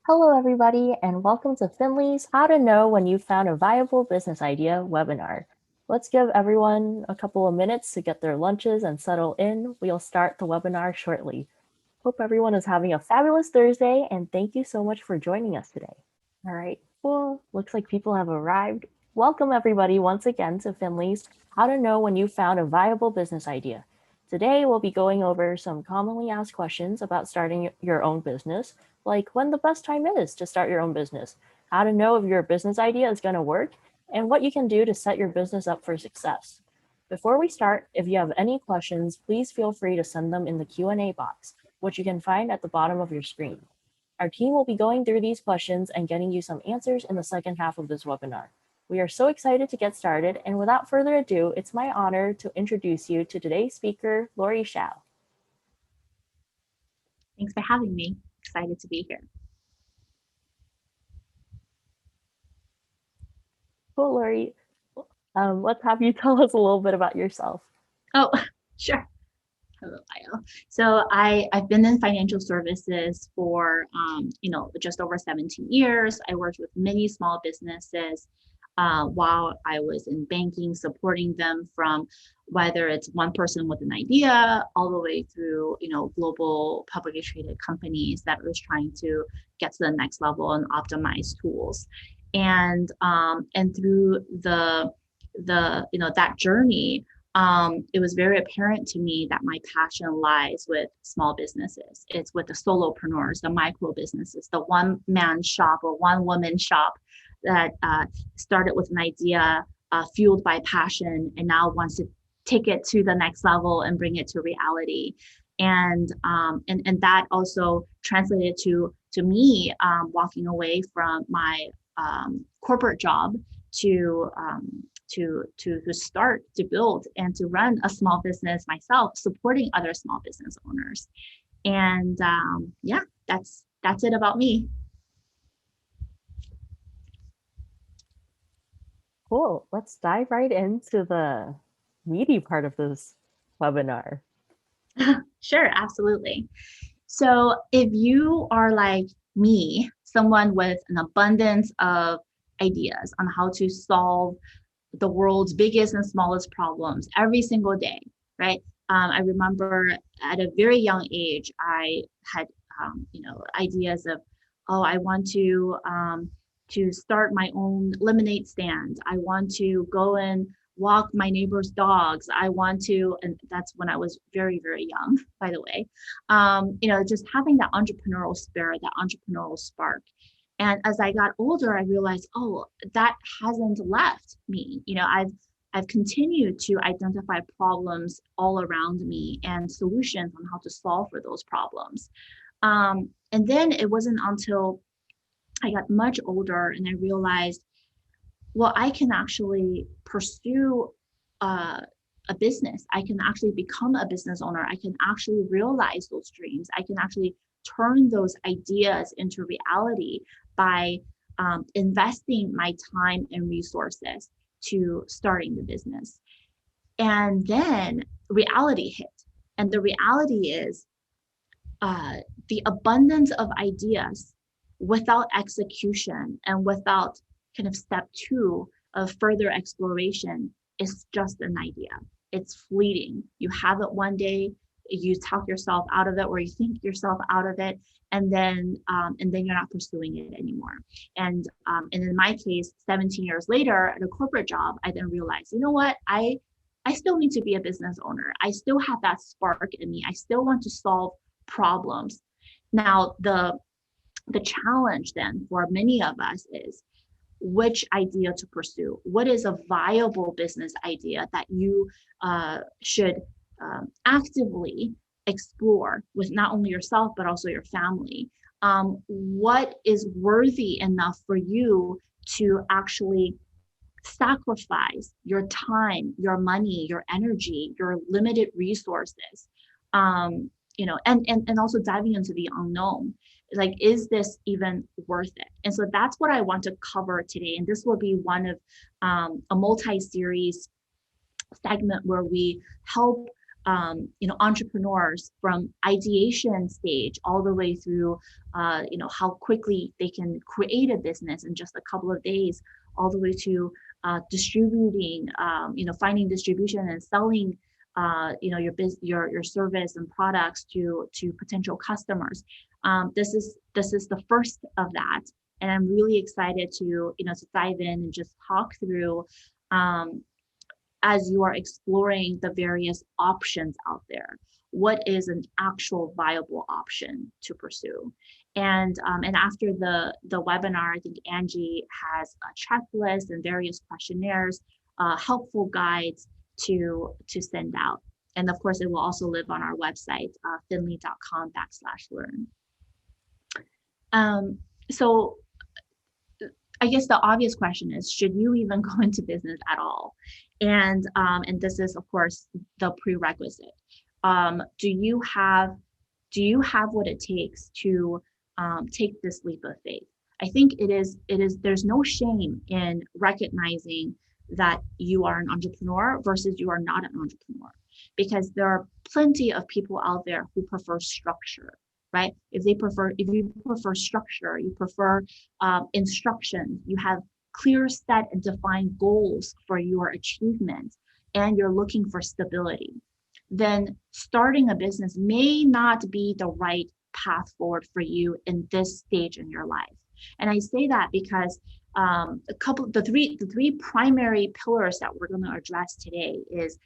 Hello, everybody, and welcome to Finley's How to Know When You've Found a Viable Business Idea webinar. Let's give everyone a couple of minutes to get their lunches and settle in. We'll start the webinar shortly. Hope everyone is having a fabulous Thursday, and thank you so much for joining us today. All right, well, looks like people have arrived. Welcome, everybody, once again to Finley's How to Know When You've Found a Viable Business Idea. Today, we'll be going over some commonly asked questions about starting your own business, like when the best time is to start your own business, how to know if your business idea is going to work, and what you can do to set your business up for success. Before we start, if you have any questions, please feel free to send them in the Q&A box, which you can find at the bottom of your screen. Our team will be going through these questions and getting you some answers in the second half of this webinar. We are so excited to get started, and without further ado, it's my honor to introduce you to today's speaker, Lori Shao. Thanks for having me. Excited to be here. Cool, Lori. Let's have you tell us a little bit about yourself. Oh, sure. Hello, Lyle. So I've been in financial services for just over 17 years. I worked with many small businesses while I was in banking, supporting them from whether it's one person with an idea all the way through global publicly traded companies that was trying to get to the next level and optimize tools. And through the that journey, it was very apparent to me that my passion lies with small businesses. It's with the solopreneurs, the micro businesses, the one-man shop or one-woman shop that started with an idea fueled by passion and now wants to take it to the next level and bring it to reality. And that also translated to me walking away from my corporate job to start to build and to run a small business myself, supporting other small business owners. And yeah, that's it about me. Cool. Let's dive right into the meaty part of this webinar. Sure, absolutely. So if you are like me, someone with an abundance of ideas on how to solve the world's biggest and smallest problems every single day, right? I remember at a very young age, I had, ideas of, oh, I want to start my own lemonade stand. I want to go and walk my neighbor's dogs. I want to, and that's when I was very, very young, by the way. Just having that entrepreneurial spirit, that entrepreneurial spark. And as I got older, I realized, oh, that hasn't left me. I've continued to identify problems all around me and solutions on how to solve for those problems. And then it wasn't until I got much older and I realized, well, I can actually pursue a business. I can actually become a business owner. I can actually realize those dreams. I can actually turn those ideas into reality by investing my time and resources to starting the business. And then reality hit. And the reality is the abundance of ideas without execution and without kind of step two of further exploration is just an idea. It's fleeting. You have it one day, you talk yourself out of it, or you think yourself out of it, and then you're not pursuing it anymore. And in my case, 17 years later at a corporate job, I then realized, you know what, I still need to be a business owner. I still have that spark in me. I still want to solve problems. Now, the challenge then for many of us is which idea to pursue. What is a viable business idea that you should actively explore with not only yourself, but also your family? What is worthy enough for you to actually sacrifice your time, your money, your energy, your limited resources? And also diving into the unknown. Like, is this even worth it? And so that's what I want to cover today. And this will be one of a multi-series segment where we help entrepreneurs from ideation stage all the way through, how quickly they can create a business in just a couple of days, all the way to distributing, finding distribution and selling, your service and products to potential customers. This is the first of that, and I'm really excited to dive in and just talk through, um, as you are exploring the various options out there, what is an actual viable option to pursue. And after the webinar, I think Angie has a checklist and various questionnaires, helpful guides to send out. And of course, it will also live on our website, finley.com/learn. So I guess the obvious question is, should you even go into business at all? And this is, of course, the prerequisite. Do you have what it takes to take this leap of faith? I think it is. There's no shame in recognizing that you are an entrepreneur versus you are not an entrepreneur, because there are plenty of people out there who prefer structure, right? If you prefer structure, you prefer instruction, you have clear, set, and defined goals for your achievement, and you're looking for stability, then starting a business may not be the right path forward for you in this stage in your life. And I say that because the three primary pillars that we're going to address today is,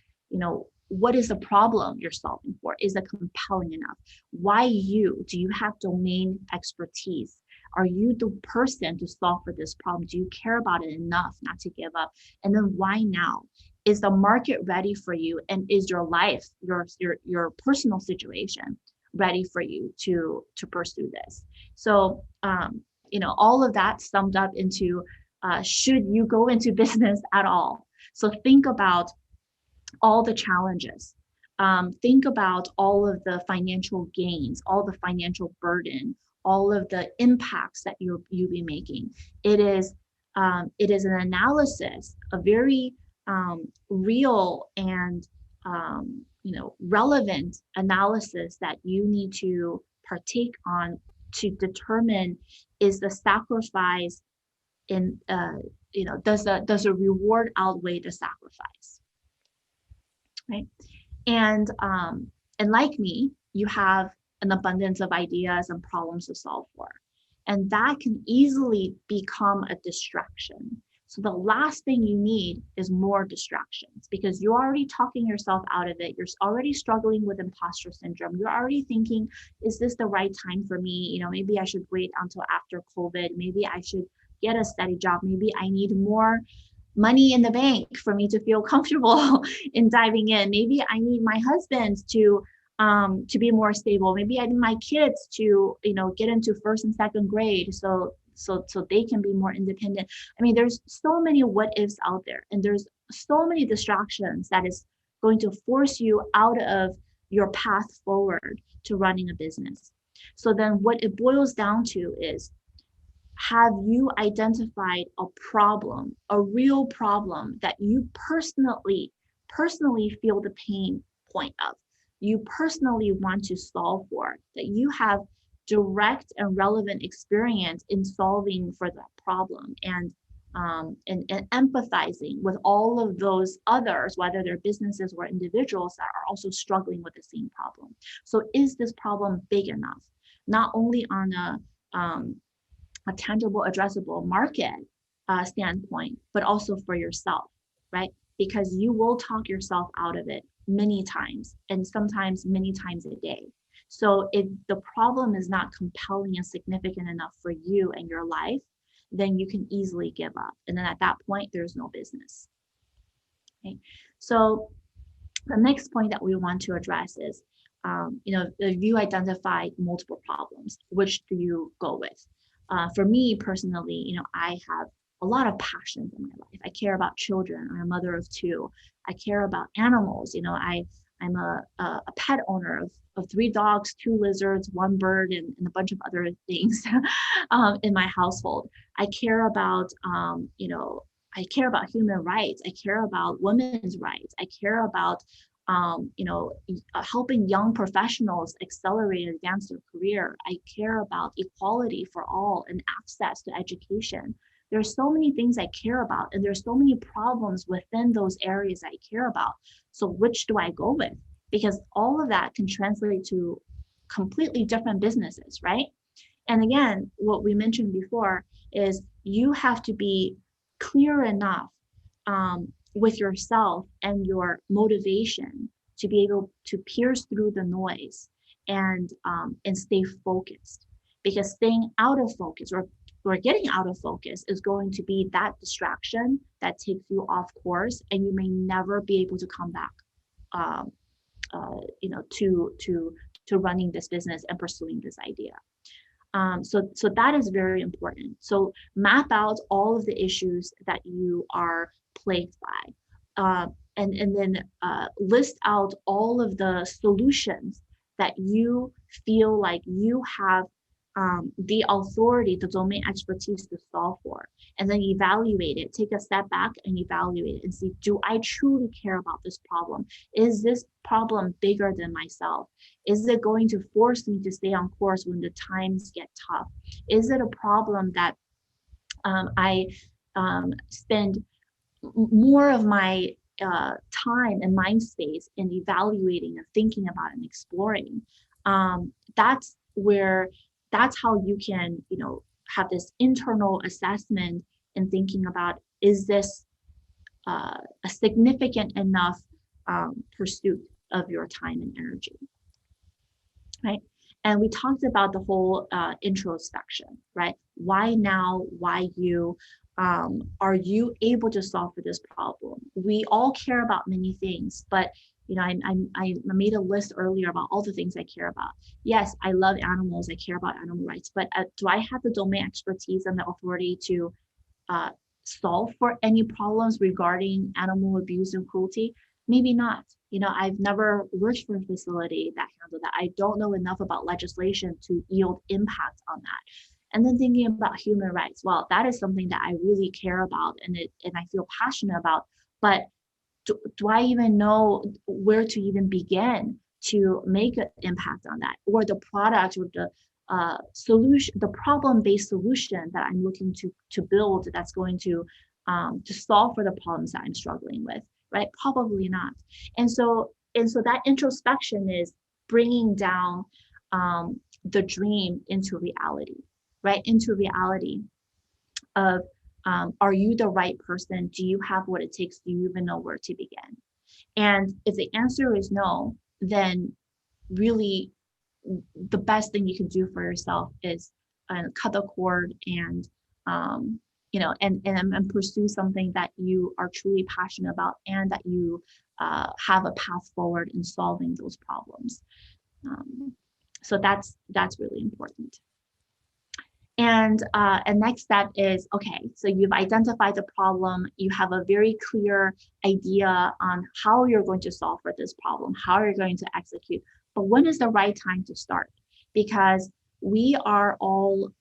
what is the problem you're solving for? Is it compelling enough? Why you? Do you have domain expertise? Are you the person to solve for this problem? Do you care about it enough not to give up? And then why now? Is the market ready for you? And is your life, your personal situation ready for you to pursue this? So, all of that summed up into, should you go into business at all? So think about all the challenges. Think about all of the financial gains, all the financial burden, all of the impacts that you'll be making. It is an analysis, a very real and relevant analysis that you need to partake on to determine, is the sacrifice in does the reward outweigh the sacrifice, right? And like me, you have an abundance of ideas and problems to solve for, and that can easily become a distraction. So the last thing you need is more distractions, because you're already talking yourself out of it. You're already struggling with imposter syndrome. You're already thinking, is this the right time for me? Maybe I should wait until after COVID. Maybe I should get a steady job. Maybe I need more money in the bank for me to feel comfortable in diving in. Maybe I need my husband to be more stable. Maybe I need my kids to get into first and second grade so they can be more independent. I mean, there's so many what ifs out there, and there's so many distractions that is going to force you out of your path forward to running a business. So then what it boils down to is, have you identified a problem, a real problem that you personally feel the pain point of, you personally want to solve for, that you have direct and relevant experience in solving for that problem, and empathizing with all of those others, whether they're businesses or individuals that are also struggling with the same problem. So is this problem big enough, not only on a tangible, addressable market standpoint, but also for yourself, right? Because you will talk yourself out of it many times, and sometimes many times a day. So if the problem is not compelling and significant enough for you and your life, then you can easily give up. And then at that point, there's no business. Okay. So the next point that we want to address is, if you identify multiple problems, which do you go with? For me personally, I have a lot of passions in my life. I care about children. I'm a mother of two. I care about animals. I'm a pet owner of 3 dogs, 2 lizards, 1 bird, and a bunch of other things in my household. I care about, I care about human rights. I care about women's rights. I care about helping young professionals accelerate and advance their career. I care about equality for all and access to education. There's so many things I care about, and there's so many problems within those areas I care about. So which do I go with? Because all of that can translate to completely different businesses, right? And again, what we mentioned before is you have to be clear enough with yourself and your motivation to be able to pierce through the noise and stay focused. Because staying out of focus or getting out of focus is going to be that distraction that takes you off course, and you may never be able to come back um, to running this business and pursuing this idea. So that is very important. So map out all of the issues that you are plagued by, and then list out all of the solutions that you feel like you have the authority, the domain expertise to solve for, and then evaluate it. Take a step back and evaluate it and see, do I truly care about this problem? Is this problem bigger than myself? Is it going to force me to stay on course when the times get tough? Is it a problem that I spend more of my time and mind space in evaluating and thinking about and exploring? That's where, that's how you can, have this internal assessment and thinking about, is this a significant enough pursuit of your time and energy? Right. And we talked about the whole introspection, right? Why now? Why you? Are you able to solve for this problem? We all care about many things, but I made a list earlier about all the things I care about. Yes, I love animals. I care about animal rights, but do I have the domain expertise and the authority to uh, solve for any problems regarding animal abuse and cruelty? Maybe not. I've never worked for a facility that handled that. I don't know enough about legislation to yield impact on that. And then thinking about human rights, well, that is something that I really care about and I feel passionate about. But do I even know where to even begin to make an impact on that, or the product or the solution, the problem-based solution that I'm looking to build that's going to solve for the problems that I'm struggling with, right? Probably not. And so that introspection is bringing down the dream into reality, right? Into reality of are you the right person? Do you have what it takes? Do you even know where to begin? And if the answer is no, then really the best thing you can do for yourself is cut the cord and and pursue something that you are truly passionate about and that you have a path forward in solving those problems. So that's really important. And next step is, okay, so you've identified the problem, you have a very clear idea on how you're going to solve for this problem, how you're going to execute, but when is the right time to start? Because we are all,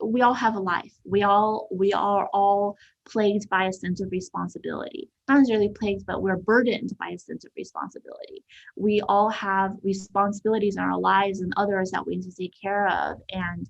we all have a life. We are all plagued by a sense of responsibility. Not necessarily plagued, but we're burdened by a sense of responsibility. We all have responsibilities in our lives and others that we need to take care of and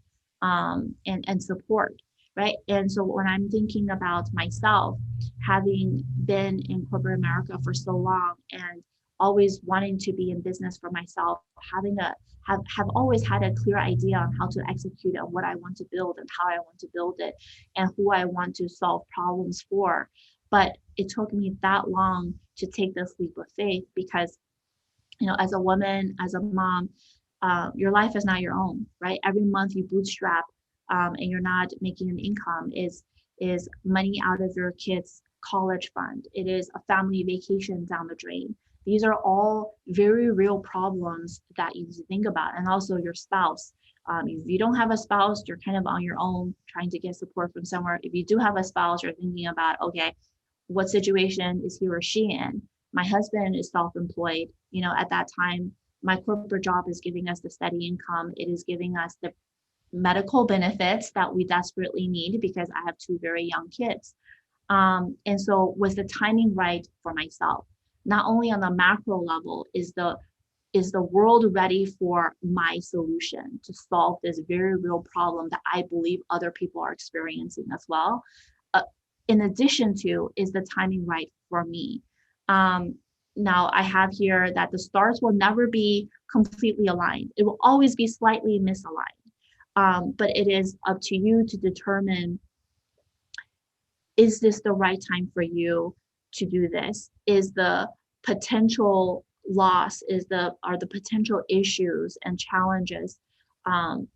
support, right? And so when I'm thinking about myself, having been in corporate America for so long and always wanting to be in business for myself, have always had a clear idea on how to execute on what I want to build and how I want to build it and who I want to solve problems for. But it took me that long to take this leap of faith because, as a woman, as a mom, your life is not your own, right? Every month you bootstrap and you're not making an income is money out of your kids' college fund. It is a family vacation down the drain. These are all very real problems that you need to think about. And also your spouse. If you don't have a spouse, you're kind of on your own trying to get support from somewhere. If you do have a spouse, you're thinking about, okay, what situation is he or she in? My husband is self-employed. At that time, my corporate job is giving us the steady income. It is giving us the medical benefits that we desperately need because I have two very young kids. And so was the timing right for myself? not only on the macro level, is the world ready for my solution to solve this very real problem that I believe other people are experiencing as well? Uh, in addition to, is the timing right for me? Um, Now I have here that the stars will never be completely aligned. It will always be slightly misaligned. But it is up to you to determine, is this the right time for you to do this? Is the potential loss, are the potential issues and challenges um,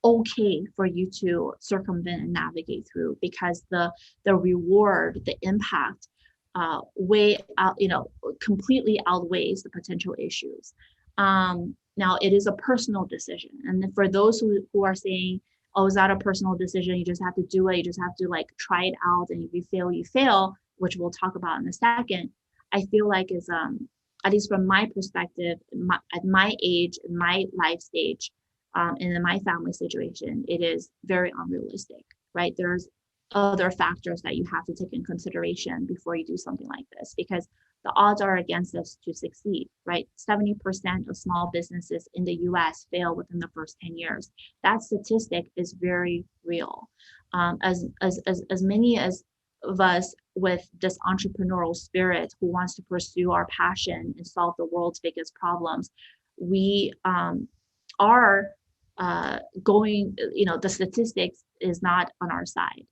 okay for you to circumvent and navigate through, because the reward, the impact way out, completely outweighs the potential issues. Now it is a personal decision, and for those who are saying, oh, is that a personal decision, you just have to do it, you just have to like try it out, and if you fail, you fail, which we'll talk about in a second. I feel like is at least from my perspective, at my age, in my life stage, and in my family situation, it is very unrealistic, right? There's other factors that you have to take in consideration before you do something like this, because the odds are against us to succeed, right? 70% of small businesses in the US fail within the first 10 years. That statistic is very real. As many as of us with this entrepreneurial spirit who wants to pursue our passion and solve the world's biggest problems, we are going, the statistics is not on our side,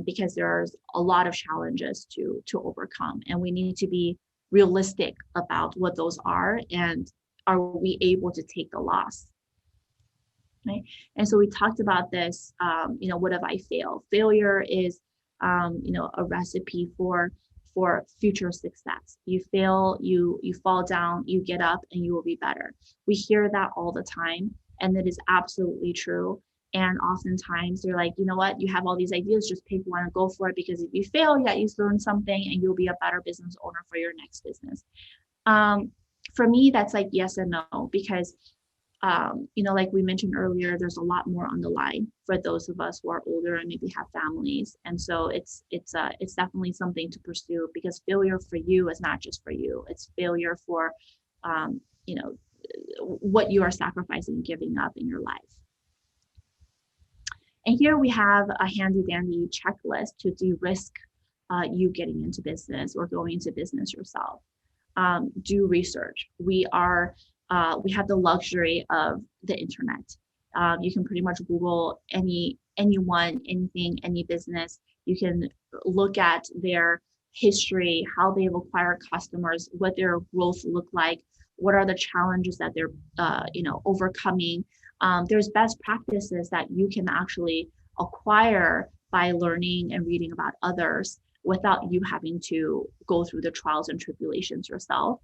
because there's a lot of challenges to overcome, and we need to be realistic about what those are, and are we able to take the loss, right? And so we talked about this. What if I fail? Failure is a recipe for future success. You fail, you fall down, you get up, and you will be better. We hear that all the time, and that is absolutely true. And oftentimes they're like, you know what, you have all these ideas, just pick one and go for it, because if you fail, yeah, you learn something and you'll be a better business owner for your next business. For me, that's like yes and no, because like we mentioned earlier, there's a lot more on the line for those of us who are older and maybe have families, and so it's definitely something to pursue, because failure for you is not just for you; it's failure for, um, you know, what you are sacrificing, giving up in your life. And here we have a handy dandy checklist to de-risk you getting into business or going into business yourself. Do research. We have the luxury of the internet. You can pretty much Google anyone, anything, any business. You can look at their history, how they've acquired customers, what their growth look like, what are the challenges that they're overcoming. There's best practices that you can actually acquire by learning and reading about others without you having to go through the trials and tribulations yourself.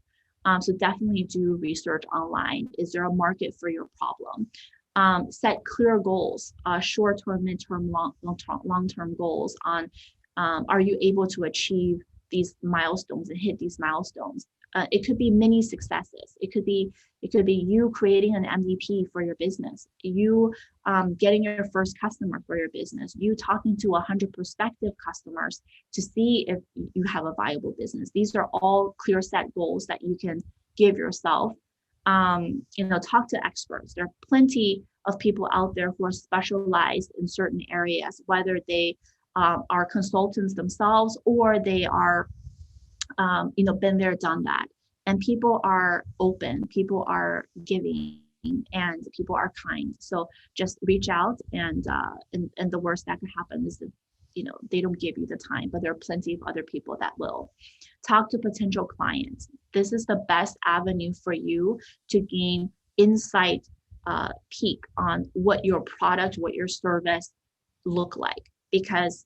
So definitely do research online. Is there a market for your problem? Set clear goals, short-term, mid-term, long-term goals on, are you able to achieve these milestones and hit these milestones? It could be mini successes. It could be you creating an MVP for your business, you getting your first customer for your business, you talking to 100 prospective customers to see if you have a viable business. These are all clear set goals that you can give yourself. Talk to experts. There are plenty of people out there who are specialized in certain areas, whether they are consultants themselves or they are been there, done that. And people are open, people are giving, and people are kind. So just reach out, and the worst that could happen is that they don't give you the time, but there are plenty of other people that will. Talk to potential clients. This is the best avenue for you to gain insight, peek on what your product, what your service look like, because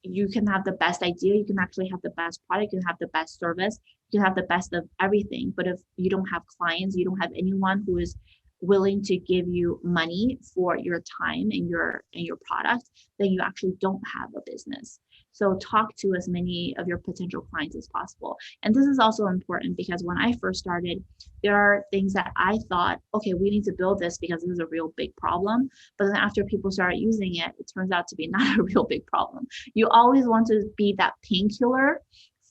you can have the best idea, you can actually have the best product, you can have the best service, you can have the best of everything. But if you don't have clients, you don't have anyone who is willing to give you money for your time and your product, then you actually don't have a business. So talk to as many of your potential clients as possible. And this is also important because when I first started, there are things that I thought, okay, we need to build this because this is a real big problem. But then after people started using it, it turns out to be not a real big problem. You always want to be that painkiller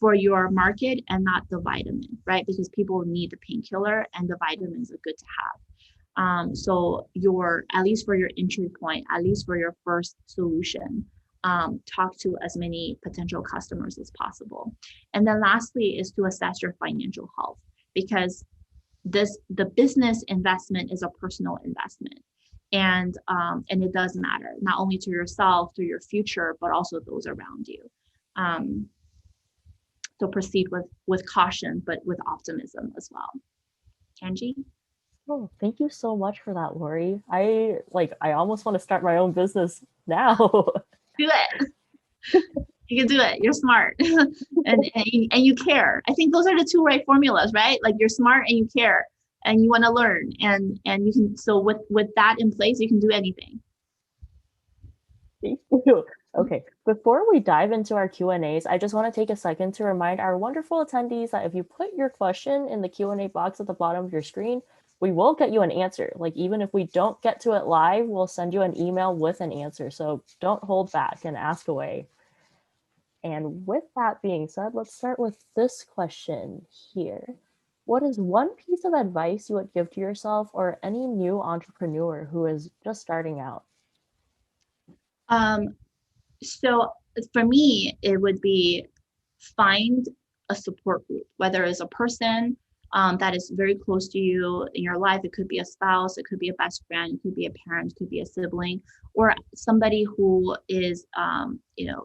for your market and not the vitamin, right? Because people need the painkiller and the vitamins are good to have. So your, at least for your entry point, at least for your first solution, talk to as many potential customers as possible. And then lastly is to assess your financial health, because the business investment is a personal investment. And it does matter, not only to yourself, to your future, but also those around you. Um, so proceed with caution, but with optimism as well. Angie? Oh, thank you so much for that, Lori. I almost want to start my own business now. Do it. You can do it. You're smart. And you care. I think those are the two right formulas, right? Like you're smart and you care and you want to learn. And you can, so with that in place, you can do anything. Thank you. Okay, before we dive into our Q&As, I just want to take a second to remind our wonderful attendees that if you put your question in the Q&A box at the bottom of your screen, we will get you an answer. Like even if we don't get to it live, we'll send you an email with an answer. So don't hold back and ask away. And with that being said, let's start with this question here. What is one piece of advice you would give to yourself or any new entrepreneur who is just starting out? Um, so for me, it would be find a support group, whether it's a person that is very close to you in your life. It could be a spouse, it could be a best friend, it could be a parent, it could be a sibling, or somebody who is,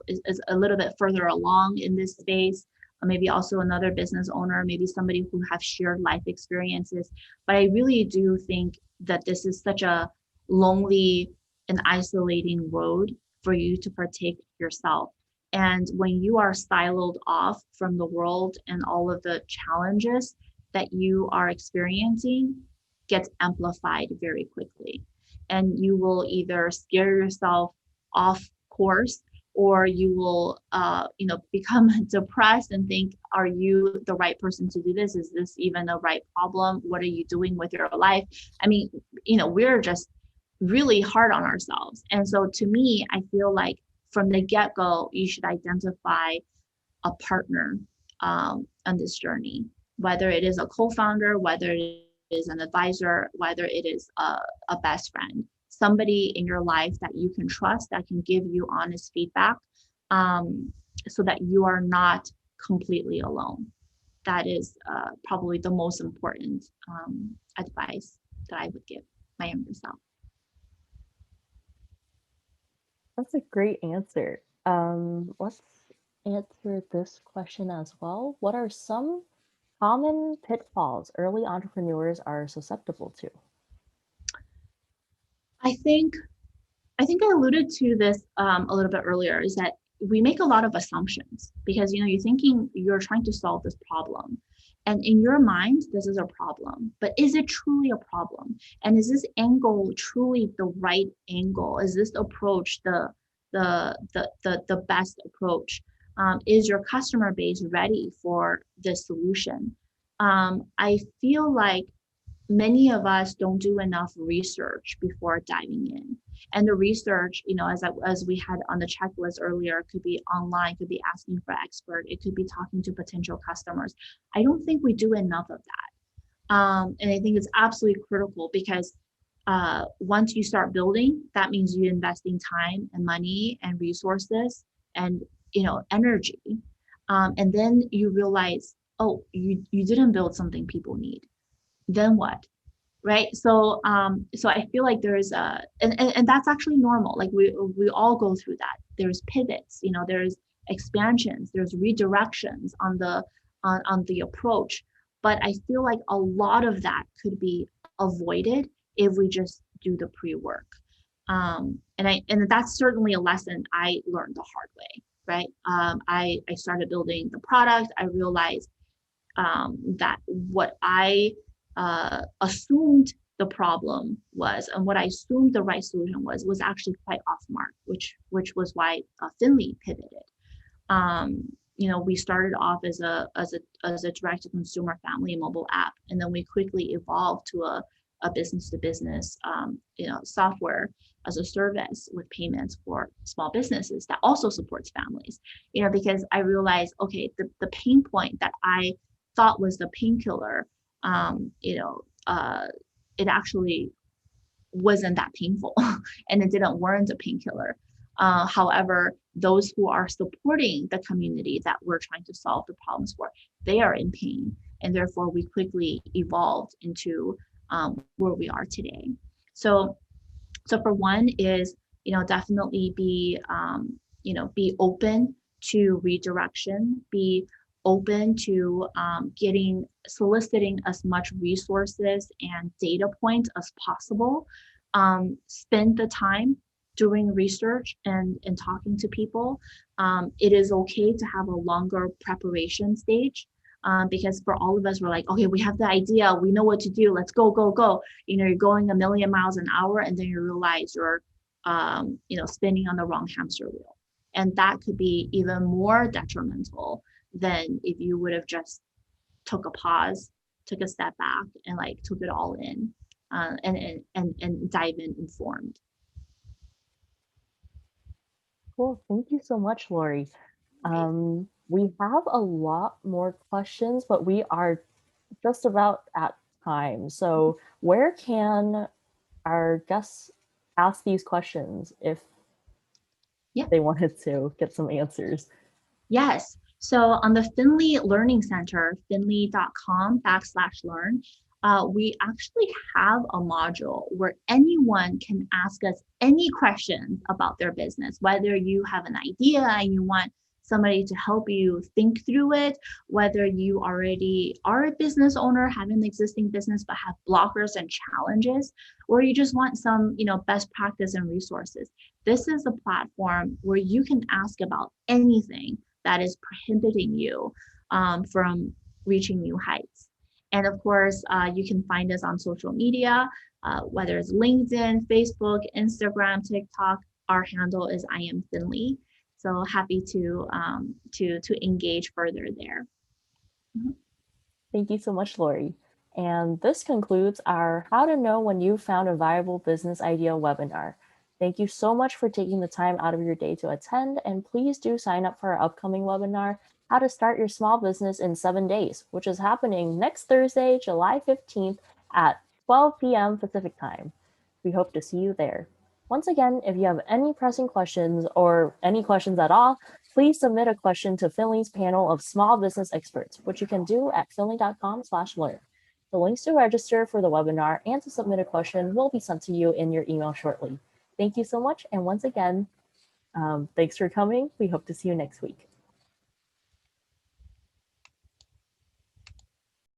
is a little bit further along in this space. Or maybe also another business owner, maybe somebody who have shared life experiences. But I really do think that this is such a lonely and isolating road for you to partake yourself. And when you are siloed off from the world and all of the challenges that you are experiencing gets amplified very quickly. And you will either scare yourself off course, or you will become depressed and think, are you the right person to do this? Is this even the right problem? What are you doing with your life? I mean, we're just really hard on ourselves. And so to me, I feel like from the get-go, you should identify a partner on this journey, whether it is a co-founder, whether it is an advisor, whether it is a best friend, somebody in your life that you can trust, that can give you honest feedback, so that you are not completely alone. That is probably the most important advice that I would give my younger self. That's a great answer. Let's answer this question as well. What are some common pitfalls early entrepreneurs are susceptible to? I think I alluded to this a little bit earlier, is that we make a lot of assumptions because you're thinking you're trying to solve this problem. And in your mind, this is a problem, but is it truly a problem? And is this angle truly the right angle? Is this approach the best approach? Is your customer base ready for this solution? I feel like many of us don't do enough research before diving in. And the research, as we had on the checklist earlier, could be online, could be asking for expert, it could be talking to potential customers. I don't think we do enough of that. And I think it's absolutely critical because once you start building, that means you're investing time and money and resources and energy. And then you realize, oh, you didn't build something people need. Then what? Right. So I feel like there's and that's actually normal. Like we all go through that. There's pivots, there's expansions, there's redirections on the approach. But I feel like a lot of that could be avoided if we just do the pre-work. And that's certainly a lesson I learned the hard way. Right. I started building the product. I realized that what I assumed the problem was, and what I assumed the right solution was actually quite off mark, which was why Finley pivoted. We started off as a direct to consumer family mobile app, and then we quickly evolved to a business to business software. as a service with payments for small businesses that also supports families. Because I realized, okay, the pain point that I thought was the painkiller, um, you know, uh, it actually wasn't that painful and it didn't warrant a painkiller. However, those who are supporting the community that we're trying to solve the problems for, they are in pain. And therefore, we quickly evolved into where we are today. So, so for one is, definitely be open to redirection, be open to soliciting as much resources and data points as possible. Spend the time doing research and talking to people. It is okay to have a longer preparation stage, because for all of us, we're like, okay, we have the idea, we know what to do, let's go, go, go. You're going a million miles an hour, and then you realize you're, spinning on the wrong hamster wheel. And that could be even more detrimental than if you would have just took a pause, took a step back, and like took it all in, and dive in informed. Cool. Thank you so much, Lori. Right. We have a lot more questions, but we are just about at time. So where can our guests ask these questions if Yeah. they wanted to get some answers? Yes. So on the Finley Learning Center, finley.com/learn, we actually have a module where anyone can ask us any questions about their business, whether you have an idea and you want somebody to help you think through it, whether you already are a business owner, have an existing business, but have blockers and challenges, or you just want some, best practice and resources. This is a platform where you can ask about anything that is prohibiting you from reaching new heights. And of course, you can find us on social media, whether it's LinkedIn, Facebook, Instagram, TikTok. Our handle is I am Finley. So happy to engage further there. Mhm. Thank you so much, Lori. And this concludes our How to Know When You Found a Viable Business Idea webinar. Thank you so much for taking the time out of your day to attend, and please do sign up for our upcoming webinar, How to Start Your Small Business in 7 Days, which is happening next Thursday, July 15th at 12 p.m. Pacific Time. We hope to see you there. Once again, if you have any pressing questions or any questions at all, please submit a question to Finley's panel of small business experts, which you can do at finley.com/learn. The links to register for the webinar and to submit a question will be sent to you in your email shortly. Thank you so much. And once again, thanks for coming. We hope to see you next week.